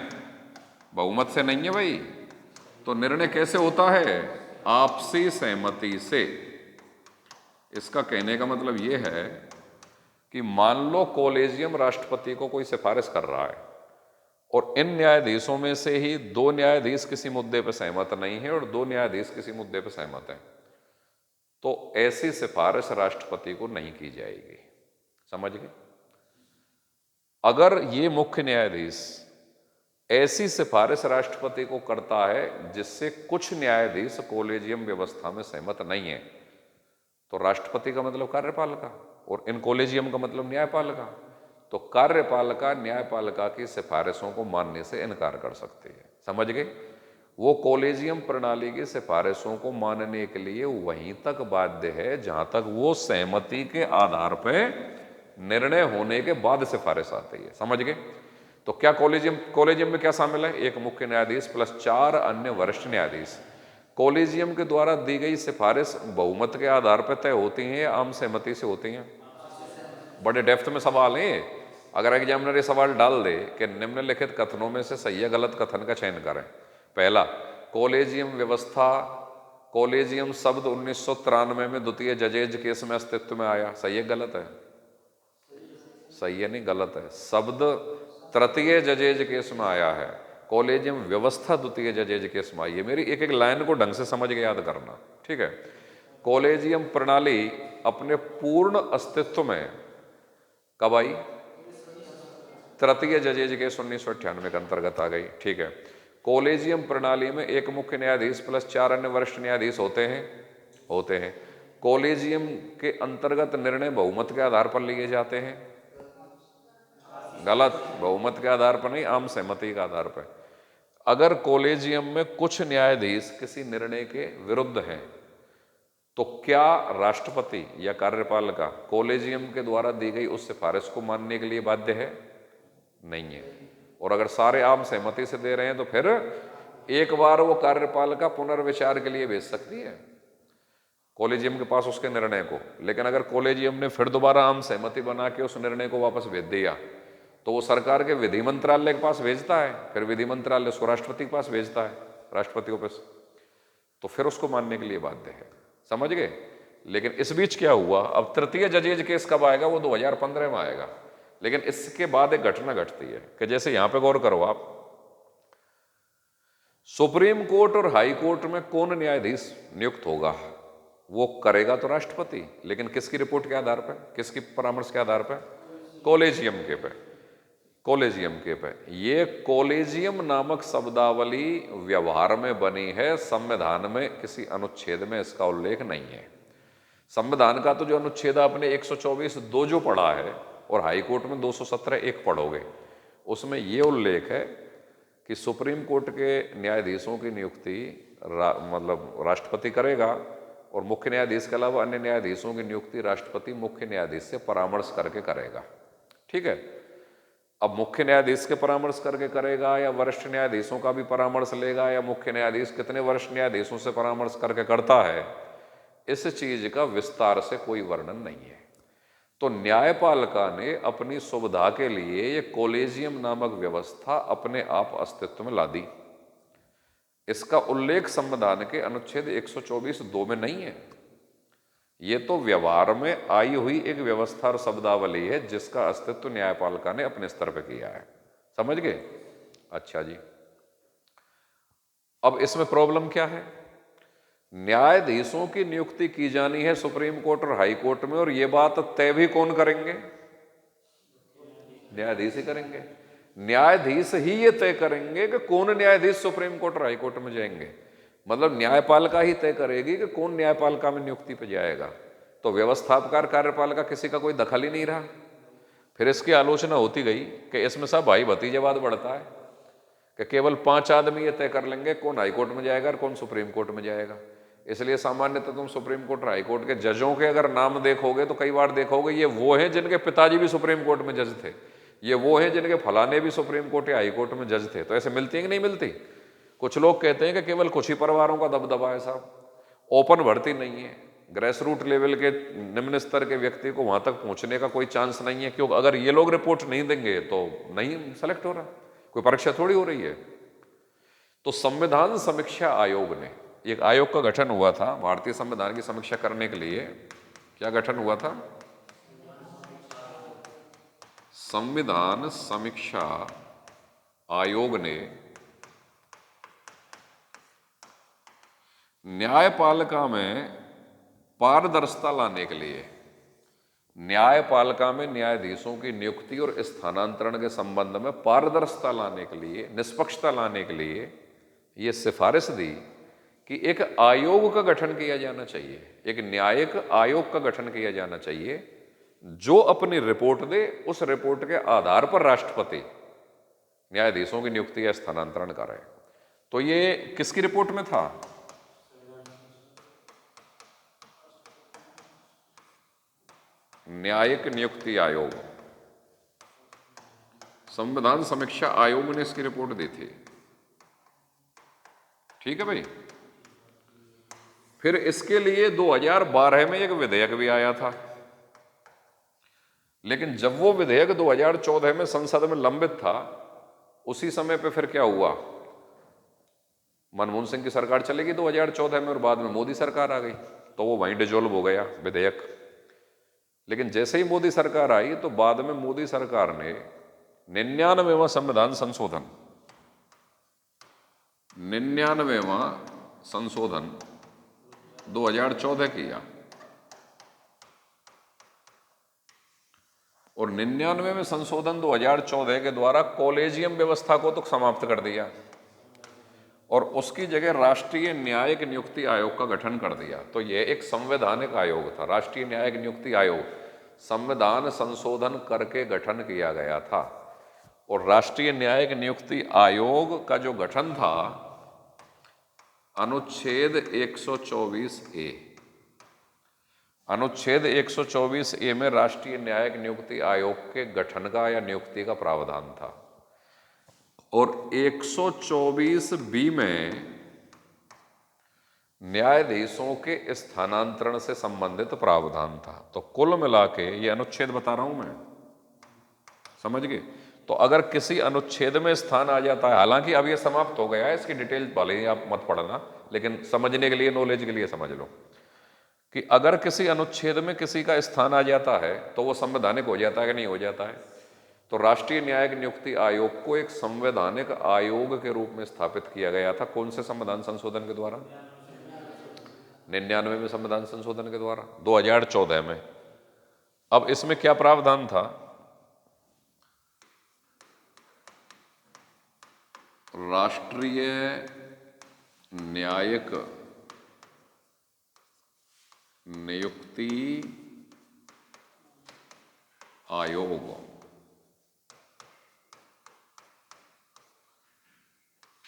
बहुमत से नहीं है भाई। तो निर्णय कैसे होता है? आपसी सहमति से। इसका कहने का मतलब यह है कि मान लो कॉलेजियम राष्ट्रपति को कोई सिफारिश कर रहा है और इन न्यायाधीशों में से ही 2 न्यायाधीश किसी मुद्दे पर सहमत नहीं है और 2 न्यायाधीश किसी मुद्दे पर सहमत हैं, तो ऐसी सिफारिश राष्ट्रपति को नहीं की जाएगी। समझ गए? अगर ये मुख्य न्यायाधीश ऐसी सिफारिश राष्ट्रपति को करता है जिससे कुछ न्यायाधीश कॉलेजियम व्यवस्था में सहमत नहीं है, तो राष्ट्रपति का मतलब कार्यपालिका और इन कॉलेजियम का मतलब न्यायपालिका। तो कार्यपालिका न्यायपालिका की सिफारिशों को मानने से इनकार कर सकती है। समझ गए? वो कॉलेजियम प्रणाली की सिफारिशों को मानने के लिए वहीं तक बाध्य है जहां तक वो सहमति के आधार पर निर्णय होने के बाद सिफारिश आती है। समझ गए? तो क्या कॉलेजियम में क्या शामिल है? एक मुख्य न्यायाधीश प्लस 4 अन्य वरिष्ठ न्यायाधीश। कॉलेजियम के द्वारा दी गई सिफारिश बहुमत के आधार पर तय होती हैं या आम सहमति से होती हैं? बड़े डेप्थ में सवाल है। अगर एग्जामिनर ये सवाल डाल दे कि निम्नलिखित कथनों में से सही या गलत कथन का चयन करें। पहला, कॉलेजियम व्यवस्था, कॉलेजियम शब्द 1993 में द्वितीय जजेज केस में अस्तित्व में आया। सही है गलत है? सही है नहीं, गलत है। शब्द तृतीय जजेज केस में आया है। कॉलेजियम व्यवस्था द्वितीय जजेज केस में आई है। मेरी एक एक लाइन को ढंग से समझ के याद करना, ठीक है? कॉलेजियम प्रणाली अपने पूर्ण अस्तित्व में कब आई? तृतीय जजेज केस 1998 के अंतर्गत आ गई, ठीक है? कॉलेजियम प्रणाली में एक मुख्य न्यायाधीश प्लस 4 अन्य वरिष्ठ न्यायाधीश होते हैं। कॉलेजियम के अंतर्गत निर्णय बहुमत के आधार पर लिए जाते हैं। गलत। बहुमत के आधार पर नहीं, आम सहमति के आधार पर। अगर कॉलेजियम में कुछ न्यायाधीश किसी निर्णय के विरुद्ध हैं तो क्या राष्ट्रपति या कार्यपालिका कॉलेजियम के द्वारा दी गई उस सिफारिश को मानने के लिए बाध्य है? नहीं है। और अगर सारे आम सहमति से दे रहे हैं तो फिर एक बार वो कार्यपालिका पुनर्विचार के लिए भेज सकती है कॉलेजियम के पास उसके निर्णय को। लेकिन अगर कॉलेजियम ने फिर दोबारा आम सहमति बना के उस निर्णय को वापस भेज दिया तो वो सरकार के विधि मंत्रालय के पास भेजता है, फिर विधि मंत्रालय उसको राष्ट्रपति के पास भेजता है, राष्ट्रपति ऑफिस, तो फिर उसको मानने के लिए बाध्य है। समझ गए? लेकिन इस बीच क्या हुआ? अब तृतीय जजेज केस कब आएगा? वो 2015 में आएगा। लेकिन इसके बाद एक घटना घटती है कि जैसे यहां पे गौर करो आप, सुप्रीम कोर्ट और हाई कोर्ट में कौन न्यायाधीश नियुक्त होगा? वो करेगा तो राष्ट्रपति, लेकिन किसकी रिपोर्ट के आधार पर, किसकी परामर्श के आधार पर? कॉलेजियम के पे, कॉलेजियम के पे। ये कॉलेजियम नामक शब्दावली व्यवहार में बनी है, संविधान में किसी अनुच्छेद में इसका उल्लेख नहीं है। संविधान का तो जो अनुच्छेद आपने 124(2) जो पढ़ा है और हाई कोर्ट में 217(1) पढ़ोगे, उसमें ये उल्लेख है कि सुप्रीम कोर्ट के न्यायाधीशों की नियुक्ति मतलब राष्ट्रपति करेगा और मुख्य न्यायाधीश के अलावा अन्य न्यायाधीशों की नियुक्ति राष्ट्रपति मुख्य न्यायाधीश से परामर्श करके करेगा। ठीक है। अब मुख्य न्यायाधीश के परामर्श करके करेगा या वरिष्ठ न्यायाधीशों का भी परामर्श लेगा या मुख्य न्यायाधीश कितने वरिष्ठ न्यायाधीशों से परामर्श करके करता है, इस चीज का विस्तार से कोई वर्णन नहीं है। तो न्यायपालिका ने अपनी सुविधा के लिए ये कॉलेजियम नामक व्यवस्था अपने आप अस्तित्व में ला दी। इसका उल्लेख संविधान के अनुच्छेद 124(2) में नहीं है। ये तो व्यवहार में आई हुई एक व्यवस्था और शब्दावली है जिसका अस्तित्व न्यायपालिका ने अपने स्तर पर किया है। समझ गए? अच्छा जी। अब इसमें प्रॉब्लम क्या है? न्यायाधीशों की नियुक्ति की जानी है सुप्रीम कोर्ट और हाई कोर्ट में, और ये बात तय भी कौन करेंगे? न्यायाधीश ही करेंगे। न्यायाधीश ही ये तय करेंगे कि कौन न्यायाधीश सुप्रीम कोर्ट और हाई कोर्ट में जाएंगे। मतलब न्यायपालिका ही तय करेगी कि कौन न्यायपालिका में नियुक्ति पे जाएगा। तो व्यवस्थापकार कार्यपालिका किसी का कोई दखल ही नहीं रहा। फिर इसकी आलोचना होती गई कि इसमें सब भाई भतीजेवाद बढ़ता है कि केवल 5 आदमी ये तय कर लेंगे कौन हाई कोर्ट में जाएगा और कौन सुप्रीम कोर्ट में जाएगा। इसलिए सामान्यतः तुम सुप्रीम कोर्ट और हाई कोर्ट के जजों के अगर नाम देखोगे तो कई बार देखोगे ये वो हैं जिनके पिताजी भी सुप्रीम कोर्ट में जज थे, ये वो हैं जिनके फलाने भी सुप्रीम कोर्ट या हाई कोर्ट में जज थे। तो ऐसे मिलती है कि नहीं मिलती? कुछ लोग कहते हैं कि केवल कुछ ही परिवारों का दबदबा है साहब, ओपन भर्ती नहीं है, ग्रेस रूट लेवल के निम्न स्तर के व्यक्ति को वहां तक पहुंचने का कोई चांस नहीं है, क्योंकि अगर ये लोग रिपोर्ट नहीं देंगे तो नहीं सेलेक्ट हो रहा, कोई परीक्षा थोड़ी हो रही है। तो संविधान समीक्षा आयोग ने, एक आयोग का गठन हुआ था भारतीय संविधान की समीक्षा करने के लिए। क्या गठन हुआ था? संविधान समीक्षा आयोग ने न्यायपालिका में पारदर्शिता लाने के लिए, न्यायपालिका में न्यायाधीशों की नियुक्ति और स्थानांतरण के संबंध में पारदर्शिता लाने के लिए, निष्पक्षता लाने के लिए ये सिफारिश दी कि एक आयोग का गठन किया जाना चाहिए, एक न्यायिक आयोग का गठन किया जाना चाहिए जो अपनी रिपोर्ट दे, उस रिपोर्ट के आधार पर राष्ट्रपति न्यायाधीशों की नियुक्ति या स्थानांतरण करे। तो ये किसकी रिपोर्ट में था? न्यायिक नियुक्ति आयोग, संविधान समीक्षा आयोग ने इसकी रिपोर्ट दी थी। ठीक है भाई। फिर इसके लिए 2012 में एक विधेयक भी आया था, लेकिन जब वो विधेयक 2014 में संसद में लंबित था, उसी समय पे फिर क्या हुआ, मनमोहन सिंह की सरकार चलेगी 2014 में और बाद में मोदी सरकार आ गई, तो वो वहीं डिजोल्व हो गया विधेयक। लेकिन जैसे ही मोदी सरकार आई तो बाद में मोदी सरकार ने 99वां संविधान संशोधन 2014 किया, और 99वें संशोधन 2014 के द्वारा कॉलेजियम व्यवस्था को तो समाप्त कर दिया और उसकी जगह राष्ट्रीय न्यायिक नियुक्ति आयोग का गठन कर दिया। तो यह एक संवैधानिक आयोग था, राष्ट्रीय न्यायिक नियुक्ति आयोग, संविधान संशोधन करके गठन किया गया था। और राष्ट्रीय न्यायिक नियुक्ति आयोग का जो गठन था, अनुच्छेद 124A, अनुच्छेद 124A में राष्ट्रीय न्यायिक नियुक्ति आयोग के गठन का या नियुक्ति का प्रावधान था, और 124B में न्यायाधीशों के स्थानांतरण से संबंधित प्रावधान था। तो कुल मिला के ये अनुच्छेद बता रहा हूं मैं, समझ गए? तो अगर किसी अनुच्छेद में स्थान आ जाता है, हालांकि अब ये समाप्त हो गया है, इसकी डिटेल भले ही आप मत पढ़ना, लेकिन समझने के लिए, नॉलेज के लिए समझ लो कि अगर किसी अनुच्छेद में किसी का स्थान आ जाता है तो वो संवैधानिक हो जाता है कि नहीं हो जाता है। तो राष्ट्रीय न्यायिक नियुक्ति आयोग को एक संवैधानिक आयोग के रूप में स्थापित किया गया था। कौन से संविधान संशोधन के द्वारा? 99वें संविधान संशोधन के द्वारा 2014 में। अब इसमें क्या प्रावधान था? राष्ट्रीय न्यायिक नियुक्ति आयोग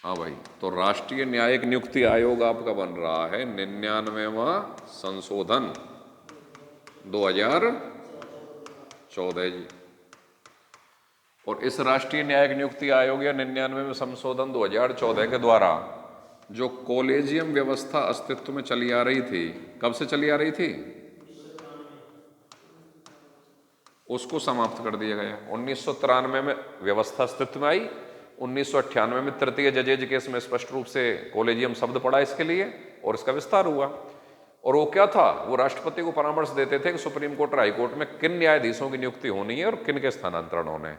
हाँ भाई, तो राष्ट्रीय न्यायिक नियुक्ति आयोग आपका बन रहा है 99वां संशोधन 2014 जी। और इस राष्ट्रीय न्यायिक नियुक्ति आयोग या 99वें संशोधन 2014 के द्वारा जो कॉलेजियम व्यवस्था अस्तित्व में चली आ रही थी, कब से चली आ रही थी, उसको समाप्त कर दिया गया। 1993 में व्यवस्था अस्तित्व में आई, 1998 में तृतीय जजेज केस में स्पष्ट रूप से कॉलेजियम शब्द पड़ा इसके लिए और इसका विस्तार हुआ। और वो क्या था, वो राष्ट्रपति को परामर्श देते थे कि सुप्रीम कोर्ट और हाईकोर्ट में किन न्यायाधीशों की नियुक्ति होनी है और किन के स्थानांतरण होने हैं।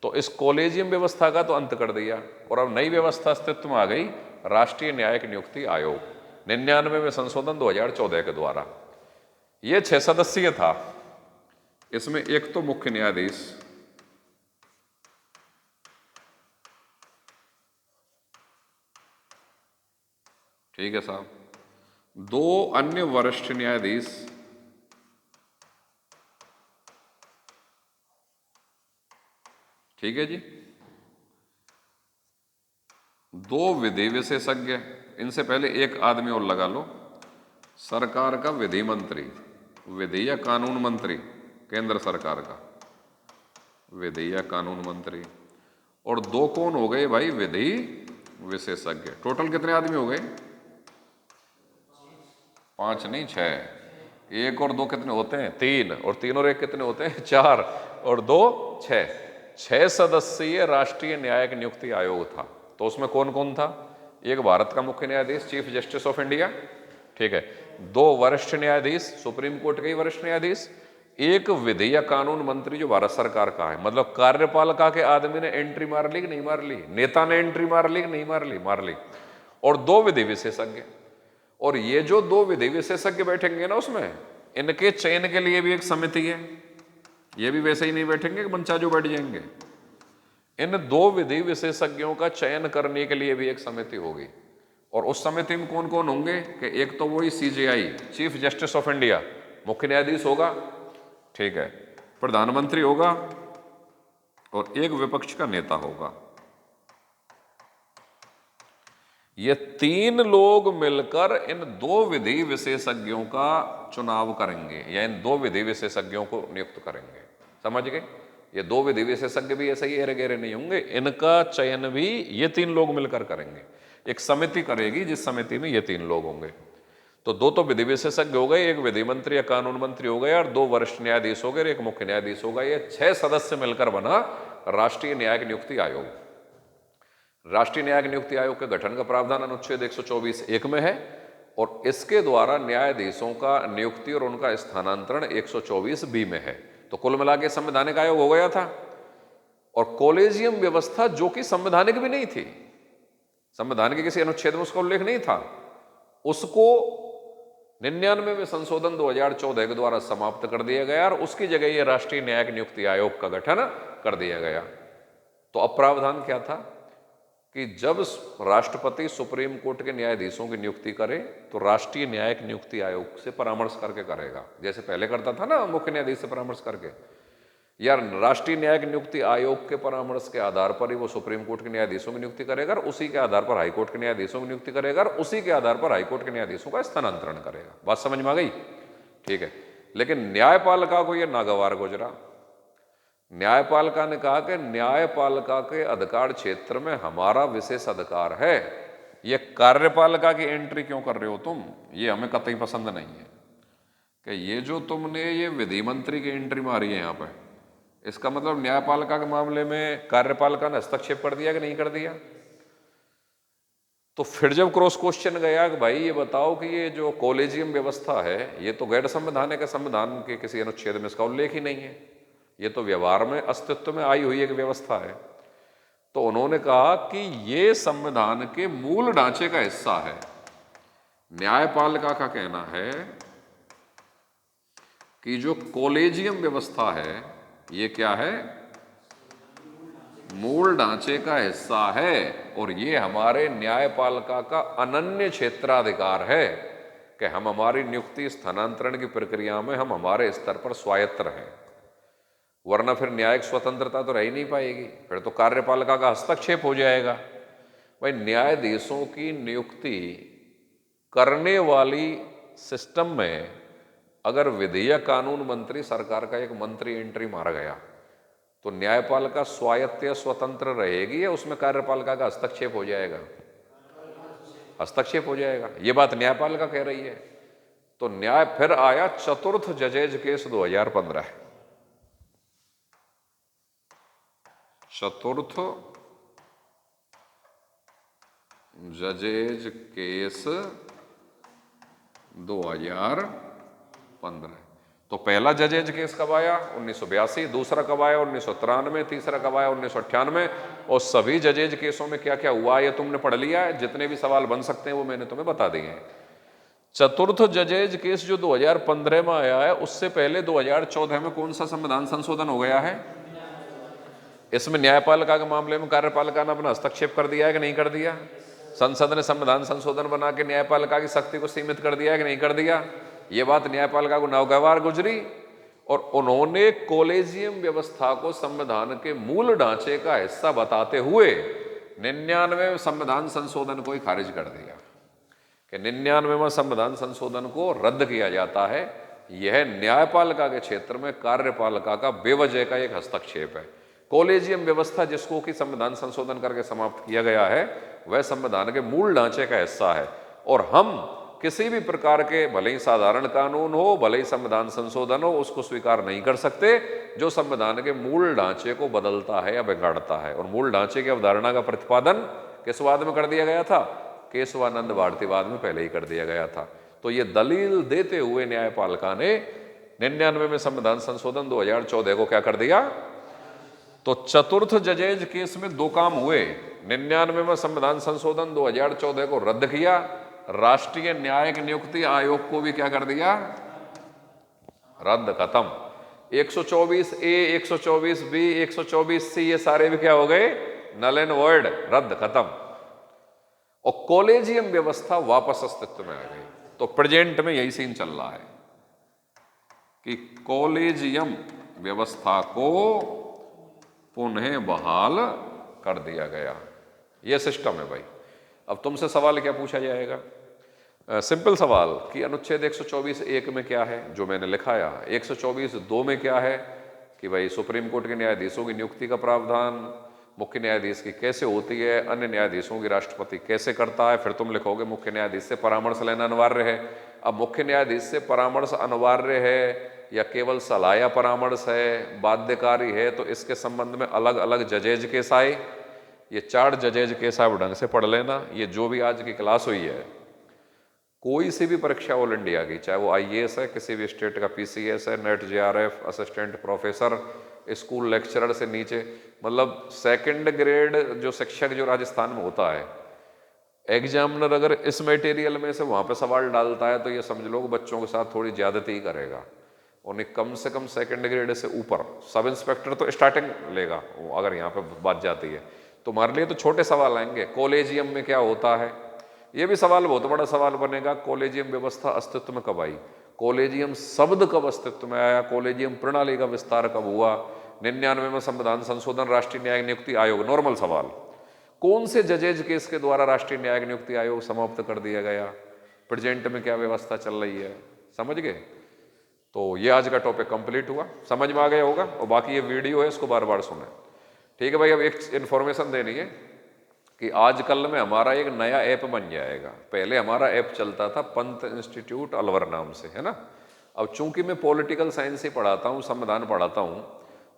तो इस कॉलेजियम व्यवस्था का तो अंत कर दिया और अब नई व्यवस्था अस्तित्व में आ गई, राष्ट्रीय न्यायिक नियुक्ति आयोग 99वें संशोधन 2014 के द्वारा। ये 6 सदस्यीय था। इसमें एक तो मुख्य न्यायाधीश, ठीक है साहब, 2 अन्य वरिष्ठ न्यायाधीश, ठीक है जी, 2 विधि विशेषज्ञ, इनसे पहले एक आदमी और लगा लो, सरकार का विधि मंत्री, विधि या कानून मंत्री, केंद्र सरकार का विधि या कानून मंत्री, और 2 कौन हो गए भाई, विधि विशेषज्ञ। टोटल कितने आदमी हो गए, 5 नहीं 6। 1 और 2 कितने होते हैं, 3, और 3 और 1 कितने होते हैं, 4, और 2 6। 6 सदस्यीय राष्ट्रीय न्यायिक नियुक्ति आयोग था। तो उसमें कौन कौन था, एक भारत का मुख्य न्यायाधीश, चीफ जस्टिस ऑफ इंडिया, ठीक है, 2 वरिष्ठ न्यायाधीश, सुप्रीम कोर्ट के ही वरिष्ठ न्यायाधीश, एक विधि या कानून मंत्री जो भारत सरकार का है, मतलब कार्यपालिका के आदमी ने एंट्री मार ली कि नहीं मार ली, नेता ने एंट्री मार ली कि नहीं मार ली, मार ली, और 2 विधि विशेषज्ञ। और ये जो 2 विधि विशेषज्ञ बैठेंगे ना, उसमें इनके चयन के लिए भी एक समिति है। ये भी वैसे ही नहीं बैठेंगे कि मनचाहा जो बैठ जाएंगे। इन 2 विधि विशेषज्ञों का चयन करने के लिए भी एक समिति होगी। और उस समिति में कौन कौन होंगे कि एक तो वही CJI, chief justice of India, मुख्य न्यायाधीश होगा, ठीक है, प्रधानमंत्री होगा, और एक विपक्ष का नेता होगा। ये 3 लोग मिलकर इन 2 विधि विशेषज्ञों का चुनाव करेंगे या इन 2 विधि विशेषज्ञों को नियुक्त करेंगे। समझ गए, ये 2 विधि विशेषज्ञ भी ऐसे ही एरे गेरे नहीं होंगे, इनका चयन भी ये 3 लोग मिलकर करेंगे। एक समिति करेगी जिस समिति में ये 3 लोग होंगे। तो 2 तो विधि विशेषज्ञ हो गए, एक विधि मंत्री या कानून मंत्री हो गए, और 2 वरिष्ठ न्यायाधीश हो गए, एक मुख्य न्यायाधीश होगा। ये 6 सदस्य मिलकर बना राष्ट्रीय न्यायिक नियुक्ति आयोग। राष्ट्रीय न्यायिक नियुक्ति आयोग के गठन का प्रावधान अनुच्छेद 124(1) में है, और इसके द्वारा न्यायाधीशों का नियुक्ति और उनका स्थानांतरण 124(b) में है। तो कुल मिला के संवैधानिक आयोग हो गया था। और कॉलेजियम व्यवस्था जो कि संवैधानिक भी नहीं थी, संविधान के किसी अनुच्छेद में उसका उल्लेख नहीं था, उसको 99वें संशोधन 2014 के द्वारा समाप्त कर दिया गया और उसकी जगह ये राष्ट्रीय न्यायिक नियुक्ति आयोग का गठन कर दिया गया। तो अब प्रावधान क्या था कि जब राष्ट्रपति सुप्रीम कोर्ट के न्यायाधीशों की नियुक्ति करे तो राष्ट्रीय न्यायिक नियुक्ति आयोग से परामर्श करके करेगा, जैसे पहले करता था ना मुख्य न्यायाधीश से परामर्श करके, या राष्ट्रीय न्यायिक नियुक्ति आयोग के परामर्श के आधार पर ही वो सुप्रीम कोर्ट के न्यायाधीशों की नियुक्ति करेगा, और उसी के आधार पर हाईकोर्ट के न्यायाधीशों की नियुक्ति करेगा, और उसी के आधार पर हाईकोर्ट के न्यायाधीशों का स्थानांतरण करेगा। बात समझ में आ गई, ठीक है। लेकिन न्यायपालिका को यह नागवार गुजरा। न्यायपालिका ने कहा कि न्यायपालिका के अधिकार क्षेत्र में हमारा विशेष अधिकार है, ये कार्यपालिका की एंट्री क्यों कर रहे हो तुम, ये हमें कतई पसंद नहीं है। कि ये जो तुमने ये विधि मंत्री की एंट्री मारी है यहाँ पे, इसका मतलब न्यायपालिका के मामले में कार्यपालिका ने हस्तक्षेप कर दिया कि नहीं कर दिया। तो फिर जब क्रॉस क्वेश्चन गया कि भाई ये बताओ कि ये जो कॉलेजियम व्यवस्था है ये तो गैर संवैधानिक है, संविधान के किसी अनुच्छेद में इसका उल्लेख ही नहीं है, ये तो व्यवहार में अस्तित्व में आई हुई एक व्यवस्था है। तो उन्होंने कहा कि ये संविधान के मूल ढांचे का हिस्सा है। न्यायपालिका का कहना है कि जो कॉलेजियम व्यवस्था है ये क्या है, मूल ढांचे का हिस्सा है, और ये हमारे न्यायपालिका का अनन्य क्षेत्राधिकार है कि हम हमारी नियुक्ति स्थानांतरण की प्रक्रिया में हम हमारे स्तर पर स्वायत्त रहें, वरना फिर न्यायिक स्वतंत्रता तो रह ही नहीं पाएगी, फिर तो कार्यपालिका का हस्तक्षेप हो जाएगा। भाई न्यायाधीशों की नियुक्ति करने वाली सिस्टम में अगर विधेयक कानून मंत्री सरकार का एक मंत्री एंट्री मारा गया तो न्यायपालिका स्वायत्त या स्वतंत्र रहेगी या उसमें कार्यपालिका का हस्तक्षेप हो जाएगा? हस्तक्षेप हो जाएगा। ये बात न्यायपालिका कह रही है। तो न्याय फिर आया चतुर्थ जजेज केस 2015, चतुर्थ जजेज केस 2015। तो पहला जजेज केस कब आया? 1982। दूसरा कब आया? 1993। तीसरा कब आया? 1998। और सभी जजेज केसों में क्या क्या हुआ ये तुमने पढ़ लिया है। जितने भी सवाल बन सकते हैं वो मैंने तुम्हें बता दिए हैं। चतुर्थ जजेज केस जो 2015 में आया है, उससे पहले 2014 में कौन सा संविधान संशोधन हो गया है? इसमें न्यायपालिका के मामले में कार्यपालिका ने अपना हस्तक्षेप कर दिया है कि नहीं कर दिया? संसद ने संविधान संशोधन बना के न्यायपालिका की शक्ति को सीमित कर दिया है कि नहीं कर दिया? ये बात न्यायपालिका को नागवार गुजरी और उन्होंने कॉलेजियम व्यवस्था को संविधान के मूल ढांचे का हिस्सा बताते हुए 99 संविधान संशोधन को ही खारिज कर दिया कि 99वां संविधान संशोधन को रद्द किया जाता है। यह न्यायपालिका के क्षेत्र में कार्यपालिका का बेवजह का एक हस्तक्षेप है। कॉलेजियम व्यवस्था जिसको कि संविधान संशोधन करके समाप्त किया गया है वह संविधान के मूल ढांचे का हिस्सा है और हम किसी भी प्रकार के भले ही साधारण कानून हो भले ही संविधान संशोधन हो उसको स्वीकार नहीं कर सकते जो संविधान के मूल ढांचे को बदलता है या बिगाड़ता है। और मूल ढांचे की अवधारणा का प्रतिपादन किस वाद में कर दिया गया था? केशवानंद भारतीवाद में पहले ही कर दिया गया था। तो ये दलील देते हुए न्यायपालिका ने 99 में संविधान संशोधन 2014 को क्या कर दिया? तो चतुर्थ जजेज केस में दो काम हुए। 99 में संविधान संशोधन 2014 को रद्द किया, राष्ट्रीय न्यायिक नियुक्ति आयोग को भी क्या कर दिया? रद्द, खत्म। 124A, 124B, 124C ये सारे भी क्या हो गए? नल एंड वॉइड, रद्द, खत्म। और कॉलेजियम व्यवस्था वापस अस्तित्व में आ गई। तो प्रेजेंट में यही सीन चल रहा है कि कॉलेजियम व्यवस्था को पुनः बहाल कर दिया गया। यह सिस्टम है भाई। अब तुमसे सवाल क्या पूछा जाएगा? सिंपल सवाल कि अनुच्छेद 124(1) में क्या है जो मैंने लिखाया, 124(2) में क्या है कि भाई सुप्रीम कोर्ट के न्यायाधीशों की नियुक्ति का प्रावधान मुख्य न्यायाधीश की कैसे होती है, अन्य न्यायाधीशों की राष्ट्रपति कैसे करता है। फिर तुम लिखोगे मुख्य न्यायाधीश से परामर्श लेना अनिवार्य है। अब मुख्य न्यायाधीश से परामर्श अनिवार्य है या केवल सलाह या परामर्श है, बाध्यकारी है, तो इसके संबंध में अलग अलग जजेज केस आए। ये 4 जजेज केस आप ढंग से पढ़ लेना। ये जो भी आज की क्लास हुई है, कोई सी भी परीक्षा ऑल इंडिया की, चाहे वो IAS है, किसी भी स्टेट का PCS है, net JRF, assistant professor, school lecturer से नीचे, मतलब सेकंड ग्रेड जो शिक्षक जो राजस्थान में होता है, एग्जामिनर अगर इस मटेरियल में से वहाँ पे सवाल डालता है तो ये समझ लो बच्चों के साथ थोड़ी ज्यादती ही करेगा। उन्हें कम से कम सेकंड ग्रेड से ऊपर, सब इंस्पेक्टर तो स्टार्टिंग लेगा अगर यहाँ पे बात जाती है। तुम्हारे लिए तो छोटे सवाल आएंगे। कॉलेजियम में क्या होता है, ये भी सवाल बहुत बड़ा सवाल बनेगा। कॉलेजियम व्यवस्था अस्तित्व में कब आई, कॉलेजियम शब्द कब अस्तित्व में आया, कॉलेजियम प्रणाली का विस्तार कब हुआ, 99 में संविधान संशोधन, राष्ट्रीय न्यायिक नियुक्ति आयोग। नॉर्मल सवाल, कौन से जजेज केस के द्वारा राष्ट्रीय न्यायिक नियुक्ति आयोग समाप्त कर दिया गया, प्रेजेंट में क्या व्यवस्था चल रही है, समझ गए। तो ये आज का टॉपिक कंप्लीट हुआ, समझ में आ गया होगा। और बाकी ये वीडियो है इसको बार बार सुने, ठीक है भाई। अब एक इन्फॉर्मेशन देनी है कि आजकल में हमारा एक नया ऐप बन जाएगा। पहले हमारा ऐप चलता था पंत इंस्टीट्यूट अलवर नाम से, है ना। अब चूंकि मैं पॉलिटिकल साइंस ही पढ़ाता हूँ, संविधान पढ़ाता हूँ,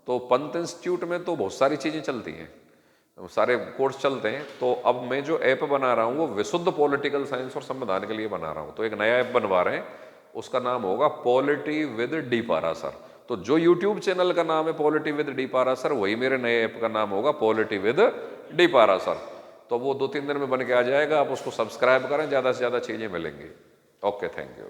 तो पंत इंस्टीट्यूट में तो बहुत सारी चीज़ें चलती हैं, सारे कोर्स चलते हैं। तो अब मैं जो ऐप बना रहा हूँ वो विशुद्ध पॉलिटिकल साइंस और संविधान के लिए बना रहा हूँ। तो एक नया ऐप बनवा रहे हैं, उसका नाम होगा पॉलिटी विद डी पारासर। तो जो यूट्यूब चैनल का नाम है पॉलिटी विद डी पारासर, वही मेरे नए ऐप का नाम होगा पॉलिटी विद डी पारासर। तो वो 2-3 दिन में बन के आ जाएगा। आप उसको सब्सक्राइब करें, ज़्यादा से ज़्यादा चीज़ें मिलेंगी। Okay, thank you.